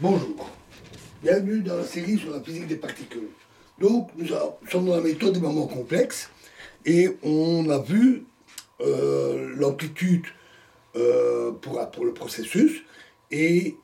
Bonjour, bienvenue dans la série sur la physique des particules. Donc nous sommes dans la méthode des moments complexes et on a vu l'amplitude pour le processus et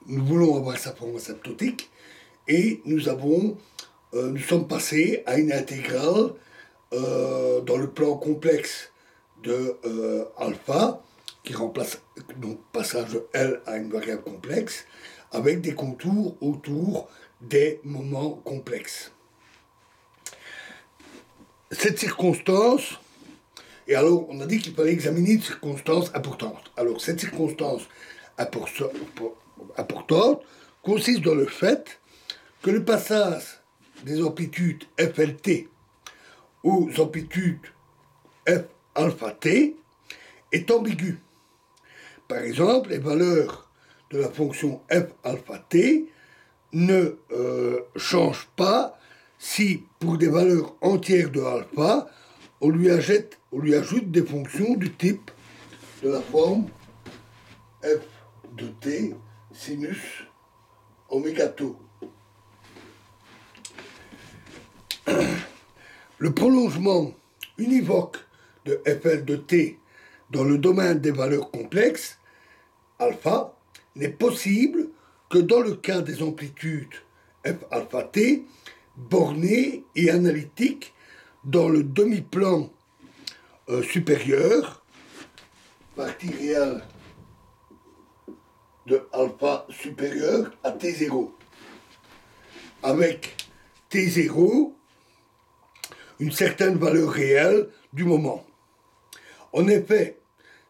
nous voulons avoir sa forme asymptotique et nous sommes passés à une intégrale dans le plan complexe de alpha qui remplace donc passage de L à une variable complexe avec des contours autour des moments complexes. Cette circonstance, et alors on a dit qu'il fallait examiner une circonstance importante. Alors cette circonstance importante consiste dans le fait que le passage des amplitudes FLT aux amplitudes F alpha T est ambigu. Par exemple, les valeurs de la fonction f alpha t ne changent pas si, pour des valeurs entières de alpha, on lui ajoute des fonctions du type de la forme f de t sinus oméga tau. Le prolongement univoque de fl de t dans le domaine des valeurs complexes, alpha, n'est possible que dans le cas des amplitudes f alpha t bornées et analytiques dans le demi-plan supérieur, partie réelle de alpha supérieur à t0, avec t0 une certaine valeur réelle du moment. En effet,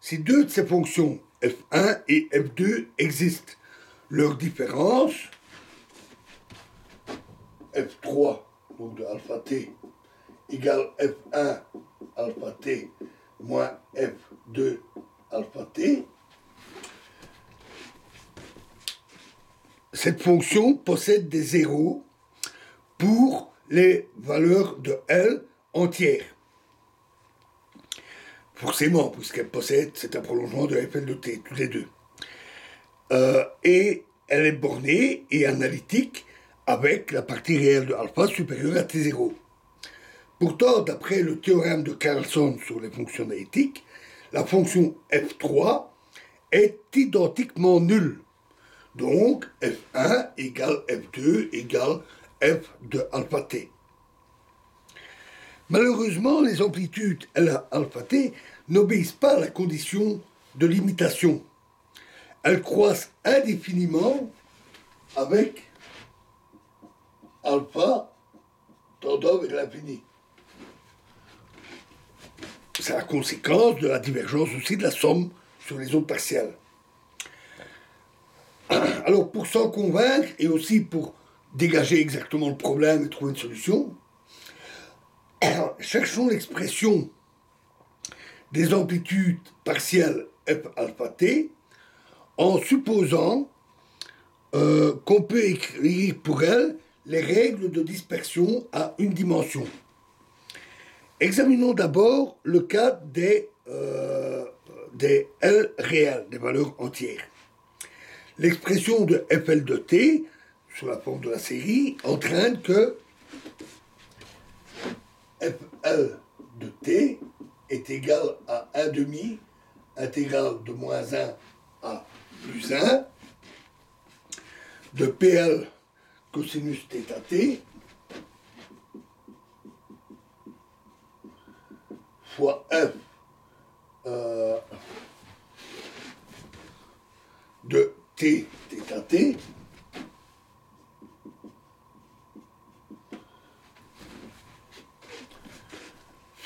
si deux de ces fonctions f1 et f2 existent, leur différence, f3 donc de alpha t égale f1 alpha t moins f2 alpha t, cette fonction possède des zéros pour les valeurs de L entières. Forcément, puisqu'elle possède, c'est un prolongement de fl de t, tous les deux. Et elle est bornée et analytique avec la partie réelle de alpha supérieure à t0. Pourtant, d'après le théorème de Carlson sur les fonctions analytiques, la fonction f3 est identiquement nulle. Donc, f1 égale f2 égale f de alpha t. Malheureusement, les amplitudes L alpha t n'obéissent pas à la condition de limitation. Elles croissent indéfiniment avec alpha tendant vers l'infini. C'est la conséquence de la divergence aussi de la somme sur les autres partielles. Alors, pour s'en convaincre et aussi pour dégager exactement le problème et trouver une solution, cherchons l'expression des amplitudes partielles f alpha t en supposant qu'on peut écrire pour elles les règles de dispersion à une dimension. Examinons d'abord le cas des L réelles, des valeurs entières. L'expression de fl de t, sous la forme de la série, entraîne que fl de t est égal à 1 demi intégrale de moins 1 à plus 1 de PL cosinus θ t fois f de t θ t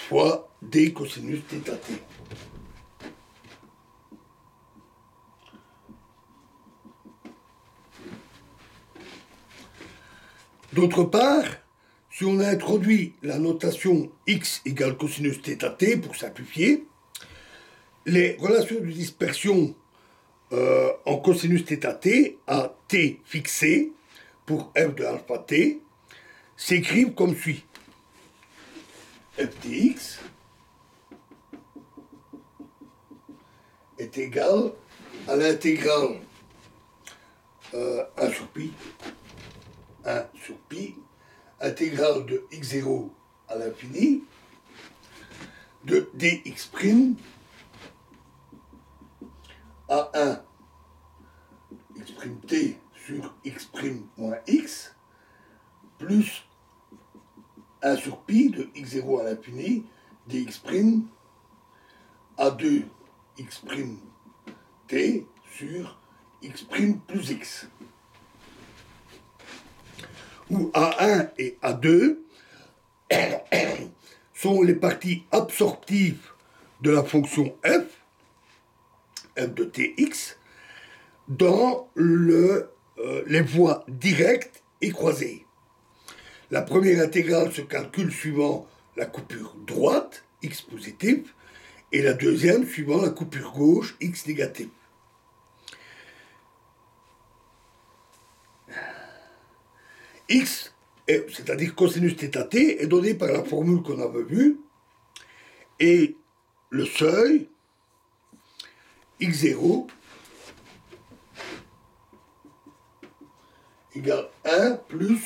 fois d cosinus θ t. D'autre part, si on a introduit la notation x égale cosinus θ t pour simplifier, les relations de dispersion en cosinus θ t à t fixé pour f de alpha t s'écrivent comme suit. ftx est égal à l'intégrale 1 sur pi, 1 sur pi, intégrale de x0 à l'infini, de dx' a1 x't sur x' moins x, plus 1 sur pi de x0 à l'infini, dx' a2 x' t sur x' plus x, où A1 et A2 sont les parties absorptives de la fonction f de tx, dans les voies directes et croisées. La première intégrale se calcule suivant la coupure droite, x positif, et la deuxième suivant la coupure gauche, x négatif. X, c'est-à-dire cosinus θt, est donné par la formule qu'on avait vue, et le seuil, x0, égale 1 plus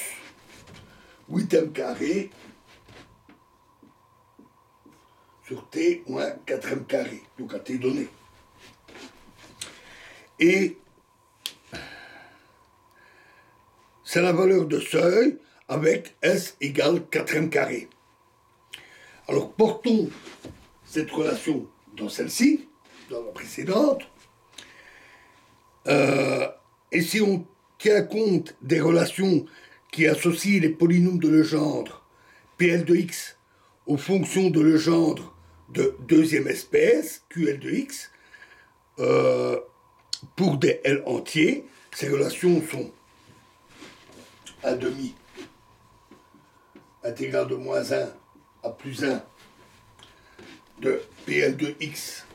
8e carré sur t moins 4e carré, donc à t donné. Et c'est la valeur de seuil avec s égale 4e carré. Alors portons cette relation dans celle-ci, dans la précédente, et si on tient compte des relations qui associent les polynômes de Legendre Pl de x aux fonctions de Legendre de deuxième espèce, Ql de x, pour des L entiers, ces relations sont 1 demi intégrale de moins 1 à plus 1 de Pl de x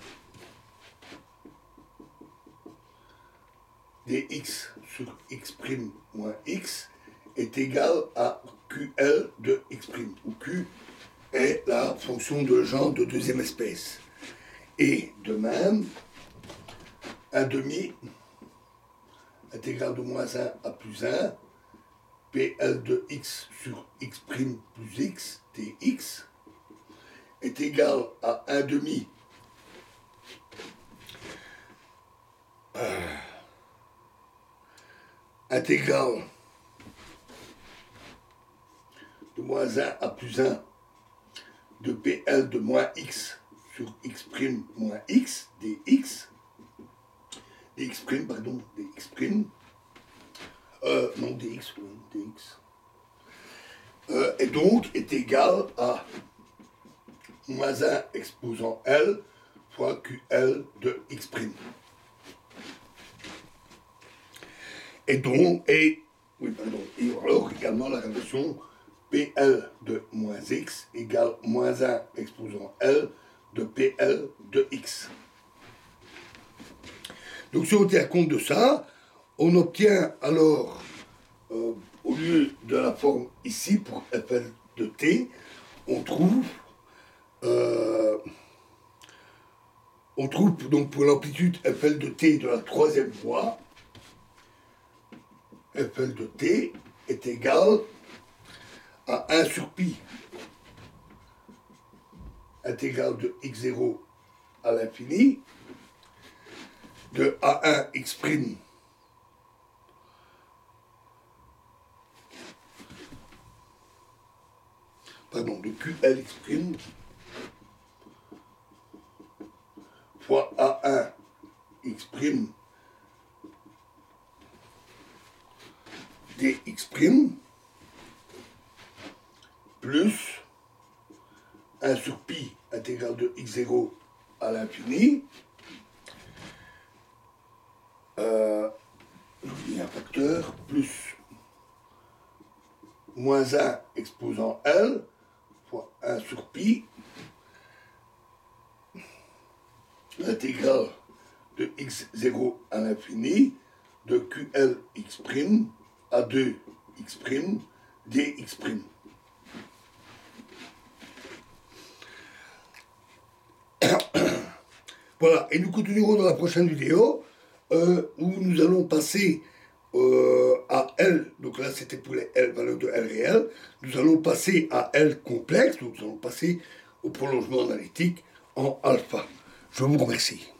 dx sur x' moins x est égal à Ql de x', où Q est la fonction de Legendre de deuxième espèce. Et de même, 1 demi intégrale de moins 1 à plus 1, Pl de x sur x' plus x, dx, est égal à 1 demi intégrale de moins 1 à plus 1 de Pl de moins x sur x' moins x, dx, dx', pardon, dx', non, dx, oui, dx, et donc est égal à moins 1 exposant L fois QL de x'. Et donc, et alors également la relation PL de moins x égale moins 1 exposant L de PL de x. Donc si on tient compte de ça, on obtient alors, au lieu de la forme ici pour Fl de t, on trouve donc pour l'amplitude Fl de t de la troisième voie, Fl de t est égal à 1 sur pi intégrale de x0 à l'infini de A1 x', pardon, de QL x' fois A1 x' dx' plus 1 sur pi intégrale de x0 à l'infini, j'oublie un facteur, plus moins 1 exposant L fois 1 sur pi l'intégrale de x0 à l'infini de QL x' à 2 x' dx'. Voilà, et nous continuerons dans la prochaine vidéo où nous allons passer à L, donc là c'était pour les L, valeurs de L réel, nous allons passer à L complexe, donc nous allons passer au prolongement analytique en alpha. Je vous remercie.